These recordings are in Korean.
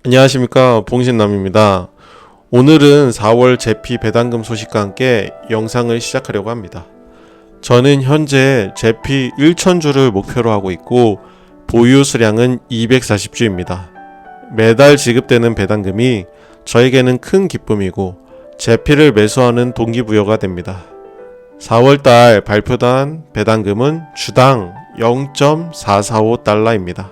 안녕하십니까, 봉신남입니다. 오늘은 4월 제피 배당금 소식과 함께 영상을 시작하려고 합니다. 저는 현재 제피 1000주를 목표로 하고 있고 보유 수량은 240주입니다. 매달 지급되는 배당금이 저에게는 큰 기쁨이고 제피를 매수하는 동기부여가 됩니다. 4월달 발표된 배당금은 주당 0.445달러입니다.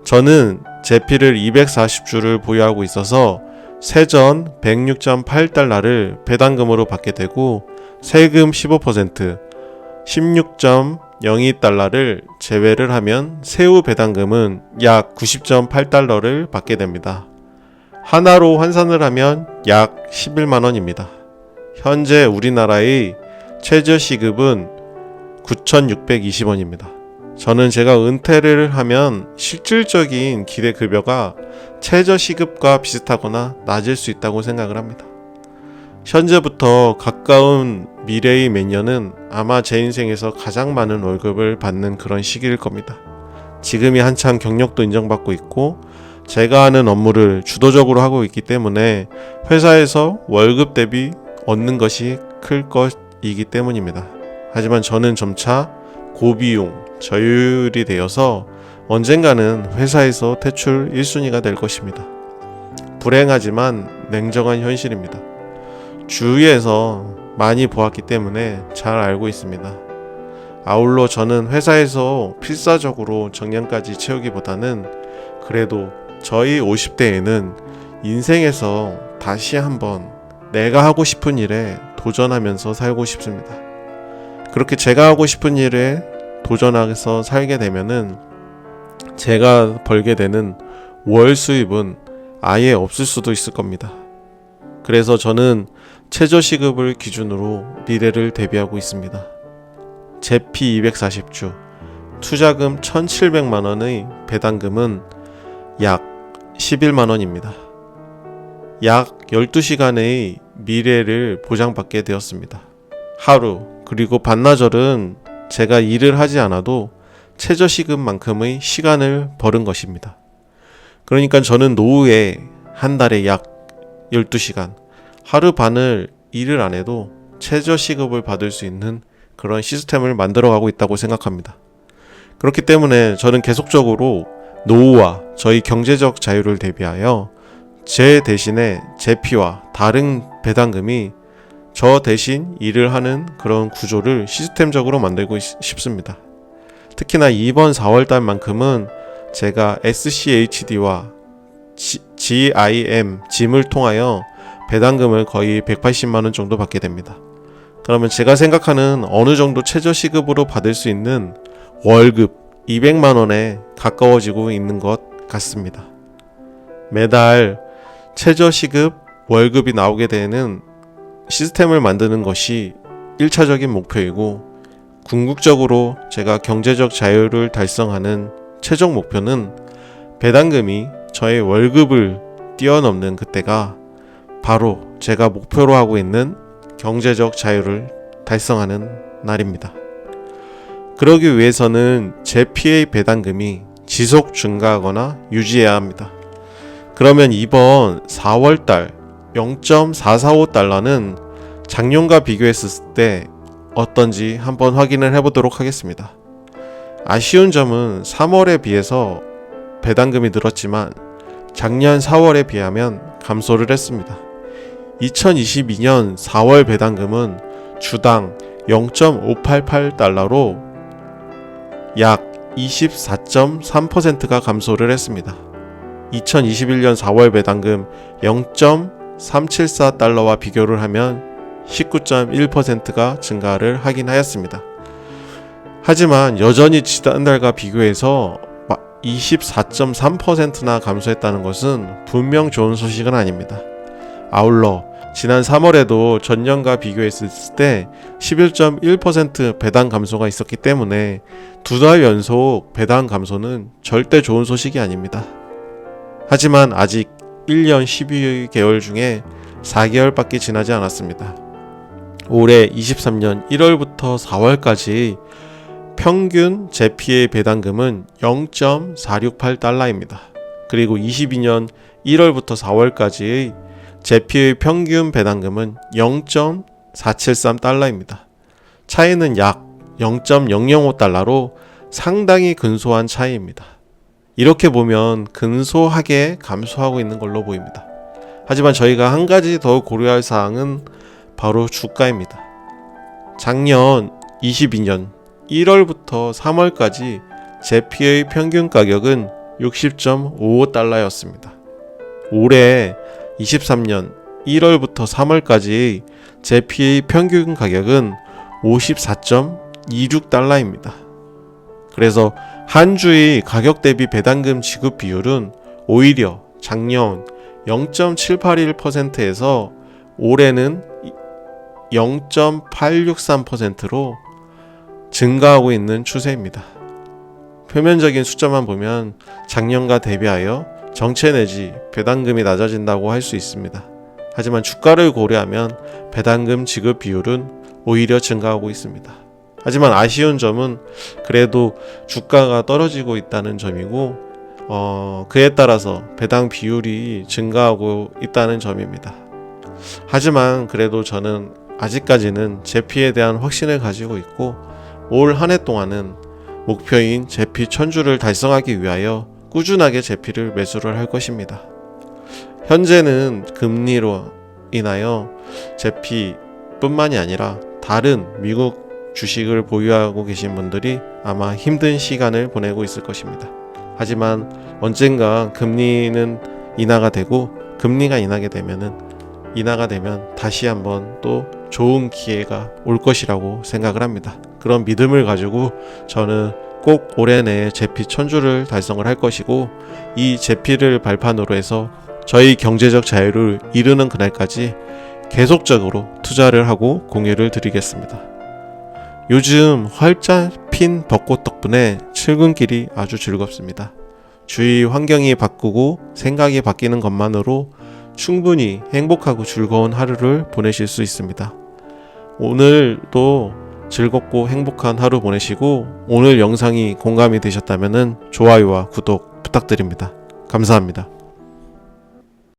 저는 제피를 240주를 보유하고 있어서 세전 106.8달러를 배당금으로 받게 되고 세금 15% 16.02달러를 제외를 하면 세후 배당금은 약 90.8달러를 받게 됩니다. 하나로 환산을 하면 약 11만원입니다. 현재 우리나라의 최저시급은 9,620원입니다. 저는 제가 은퇴를 하면 실질적인 기대급여가 최저시급과 비슷하거나 낮을 수 있다고 생각을 합니다. 현재부터 가까운 미래의 몇 년은 아마 제 인생에서 가장 많은 월급을 받는 그런 시기일 겁니다. 지금이 한창 경력도 인정받고 있고 제가 하는 업무를 주도적으로 하고 있기 때문에 회사에서 월급 대비 얻는 것이 클 것이기 때문입니다. 하지만 저는 점차 고비용, 저율이 되어서 언젠가는 회사에서 퇴출 1순위가 될 것입니다. 불행하지만 냉정한 현실입니다. 주위에서 많이 보았기 때문에 잘 알고 있습니다. 아울러 저는 회사에서 필사적으로 정년까지 채우기보다는 그래도 저희 50대에는 인생에서 다시 한번 내가 하고 싶은 일에 도전하면서 살고 싶습니다. 그렇게 제가 하고 싶은 일에 도전해서 살게 되면은 제가 벌게 되는 월 수입은 아예 없을 수도 있을 겁니다. 그래서 저는 최저시급을 기준으로 미래를 대비하고 있습니다. 제피 240주, 투자금 1,700만원의 배당금은 약 11만원입니다. 약 12시간의 미래를 보장받게 되었습니다. 하루 그리고 반나절은 제가 일을 하지 않아도 최저시급만큼의 시간을 벌은 것입니다. 그러니까 저는 노후에 한 달에 약 12시간, 하루 반을 일을 안 해도 최저시급을 받을 수 있는 그런 시스템을 만들어가고 있다고 생각합니다. 그렇기 때문에 저는 계속적으로 노후와 저희 경제적 자유를 대비하여 제 대신에 제피와 다른 배당금이 저 대신 일을 하는 그런 구조를 시스템적으로 만들고 싶습니다. 특히나 이번 4월달만큼은 제가 SCHD와 GIM을 통하여 배당금을 거의 180만원 정도 받게 됩니다. 그러면 제가 생각하는 어느 정도 최저시급으로 받을 수 있는 월급 200만원에 가까워지고 있는 것 같습니다. 매달 최저시급 월급이 나오게 되는 시스템을 만드는 것이 1차적인 목표이고 궁극적으로 제가 경제적 자유를 달성하는 최종 목표는 배당금이 저의 월급을 뛰어넘는 그때가 바로 제가 목표로 하고 있는 경제적 자유를 달성하는 날입니다. 그러기 위해서는 제피의 배당금이 지속 증가하거나 유지해야 합니다. 그러면 이번 4월달 0.445달러는 작년과 비교했을 때 어떤지 한번 확인을 해보도록 하겠습니다. 아쉬운 점은 3월에 비해서 배당금이 늘었지만 작년 4월에 비하면 감소를 했습니다. 2022년 4월 배당금은 주당 0.588달러로 약 24.3%가 감소를 했습니다. 2021년 4월 배당금 0.374달러와 비교를 하면 19.1%가 증가를 하긴 하였습니다. 하지만 여전히 지난달과 비교해서 24.3%나 감소했다는 것은 분명 좋은 소식은 아닙니다. 아울러 지난 3월에도 전년과 비교했을 때 11.1% 배당 감소가 있었기 때문에 두 달 연속 배당 감소는 절대 좋은 소식이 아닙니다. 하지만 아직 1년 12개월 중에 4개월밖에 지나지 않았습니다. 올해 23년 1월부터 4월까지 평균 제피의 배당금은 0.468달러입니다. 그리고 22년 1월부터 4월까지의 제피의 평균 배당금은 0.473달러입니다. 차이는 약 0.005달러로 상당히 근소한 차이입니다. 이렇게 보면 근소하게 감소하고 있는 걸로 보입니다. 하지만 저희가 한 가지 더 고려할 사항은 바로 주가입니다. 작년 22년 1월부터 3월까지 제피의 평균 가격은 60.55달러였습니다. 올해 23년 1월부터 3월까지 제피의 평균 가격은 54.26달러입니다. 그래서 한 주의 가격 대비 배당금 지급 비율은 오히려 작년 0.781%에서 올해는 0.863%로 증가하고 있는 추세입니다. 표면적인 숫자만 보면 작년과 대비하여 정체 내지 배당금이 낮아진다고 할 수 있습니다. 하지만 주가를 고려하면 배당금 지급 비율은 오히려 증가하고 있습니다. 하지만 아쉬운 점은 그래도 주가가 떨어지고 있다는 점이고 그에 따라서 배당 비율이 증가하고 있다는 점입니다. 하지만 그래도 저는 아직까지는 제피에 대한 확신을 가지고 있고 올 한 해 동안은 목표인 제피 1000주를 달성하기 위하여 꾸준하게 제피를 매수를 할 것입니다. 현재는 금리로 인하여 제피뿐만이 아니라 다른 미국 주식을 보유하고 계신 분들이 아마 힘든 시간을 보내고 있을 것입니다. 하지만 언젠가 금리는 인하가 되고 금리가 인하게 되면 다시 한번 또 좋은 기회가 올 것이라고 생각을 합니다. 그런 믿음을 가지고 저는 꼭 올해 내에 제피 1000주를 달성을 할 것이고 이 제피를 발판으로 해서 저희 경제적 자유를 이루는 그날까지 계속적으로 투자를 하고 공유를 드리겠습니다. 요즘 활짝 핀 벚꽃 덕분에 출근길이 아주 즐겁습니다. 주위 환경이 바꾸고 생각이 바뀌는 것만으로 충분히 행복하고 즐거운 하루를 보내실 수 있습니다. 오늘도 즐겁고 행복한 하루 보내시고 오늘 영상이 공감이 되셨다면 좋아요와 구독 부탁드립니다. 감사합니다.